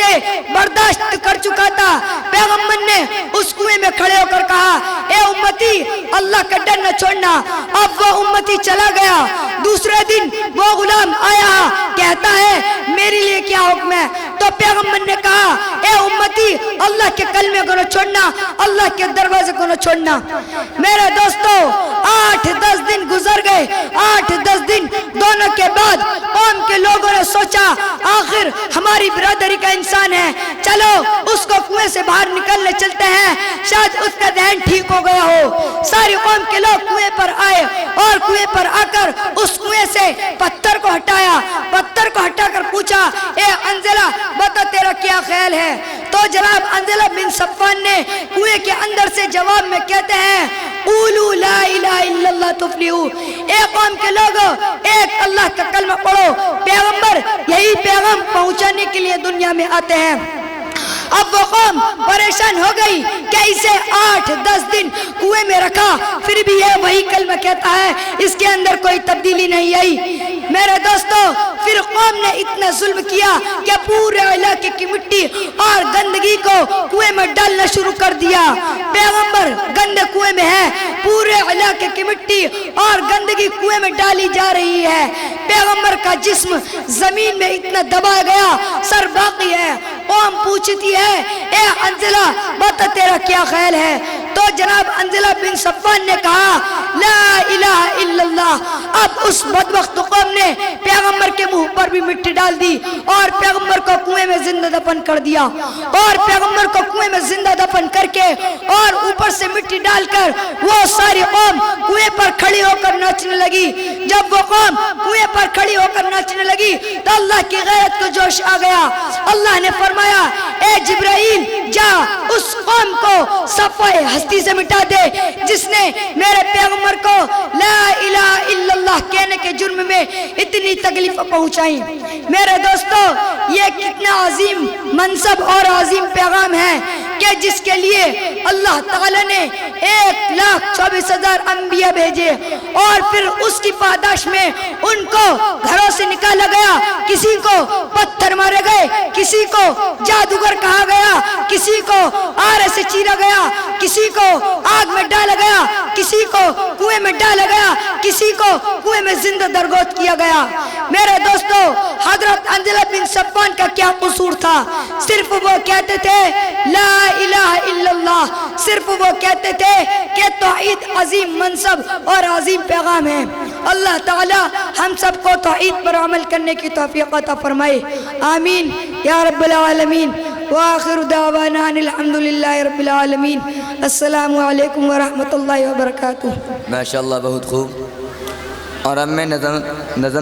پہلے برداشت کر چکا تھا۔ پیغمبر نے اس کنویں میں کھڑے ہو کر کہا اے امتی اللہ کا ڈر نہ چھوڑنا۔ اب وہ امتی چلا گیا۔ دوسرے دن وہ غلام آیا کہتا ہے میرے لیے کیا حکم ہے؟ تو پیغمبر نے کہا اے امتی اللہ کے کلمے کو نہ چھوڑنا، اللہ کے دروازے کو نہ چھوڑنا۔ میرے دوستو 8-10 دن گزر گئے۔ 8-10 دن دونوں کے بعد قوم کے لوگوں نے سوچا آخر ہماری برادری کا انسان ہے، چلو اس کو کنویں سے باہر نکلنے چلتے ہیں، شاید اس کا ذہن ٹھیک ہو گیا ہو۔ ساری قوم کے لوگ کنویں پر آئے اور کنویں پر آ کر اس کنویں سے پتھر کو ہٹایا۔ پتھر کو ہٹا کر پوچھا اے انزلہ بتا تیرا کیا خیال ہے؟ تو جناب انزلہ بن صفوان نے کنویں کے اندر سے جواب میں کہتے ہیں قولوا لا الہ الا اللہ تفلحوا، اے قوم کے لوگوں ایک اللہ کا کلمہ پڑھو۔ پیغمبر یہی پیغام پہنچانے کے لیے دنیا میں آتے ہیں۔ اب وہ قوم پریشان ہو گئی کہ اسے 8-10 دن کنویں میں رکھا پھر بھی یہ وہی کلمہ کہتا ہے، اس کے اندر کوئی تبدیلی نہیں آئی۔ میرے دوستو پھر قوم نے اتنا ظلم کیا کہ پورے علاقے کی مٹی اور گندگی کو کنویں میں ڈالنا شروع کر دیا۔ پیغمبر گندے کنویں میں ہے، پورے علاقے کی مٹی اور گندگی کنویں میں ڈالی جا رہی ہے۔ پیغمبر کا جسم زمین میں اتنا دبا گیا، سر باقی ہے۔ قوم پوچھتی ہے اے انزلہ بتا تیرا کیا خیال ہے؟ تو جناب انزلہ بن صفوان نے کہا لا الہ الا اللہ۔ اب اس بدبخت قوم نے پیغمبر کے منہ پر بھی مٹی ڈال دی اور پیغمبر کو کنویں میں زندہ دفن کر دیا۔ اور پیغمبر کو کنویں میں زندہ دفن کر کے اور اوپر سے مٹی ڈال کر وہ ساری قوم کنویں پر کھڑی ہو کر ناچنے لگی۔ جب وہ قوم کنویں پر کھڑی ہو کر ناچنے لگی تو اللہ کی غیرت کو جوش آ گیا۔ اللہ نے فرمایا اے جبرائیل جا اس قوم کو صفحہ ہستی سے مٹا دے جس نے میرے پیغمبر کو لا الہ الا اللہ کہنے کے جرم میں اتنی تکلیف پہنچائی۔ میرے دوستو یہ کتنا عظیم منصب اور عظیم پیغام ہے کہ جس کے لیے اللہ تعالیٰ نے 1,24,000 انبیاء بھیجے اور پھر اس کی پاداش میں ان کو گھروں سے نکالا گیا، کسی کو پتھر مارے گئے، کسی کو جادوگر کہا گیا، کسی کو آرے سے چیرا گیا، کسی کو آگ میں ڈالا گیا، کسی کو کنویں میں ڈالا گیا، کسی کو کنویں میں زندہ درگوت کیا گیا۔ میرے دوستو حضرت انزلہ بن صفوان کا کیا قصور تھا؟ صرف وہ کہتے تھے لا الہ الا اللہ، صرف وہ کہتے تھے کہ توحید عظیم منصب اور عظیم پیغام ہے۔ اللہ تعالی ہم سب کو توحید پر عمل کرنے کی توفیق عطا فرمائے، آمین یا رب العالمین۔ وآخر دعوانا ان الحمدللہ رب العالمین۔ السلام علیکم ورحمۃ اللہ وبرکاتہ۔ ماشاءاللہ بہت خوب۔ اور اب میں نظم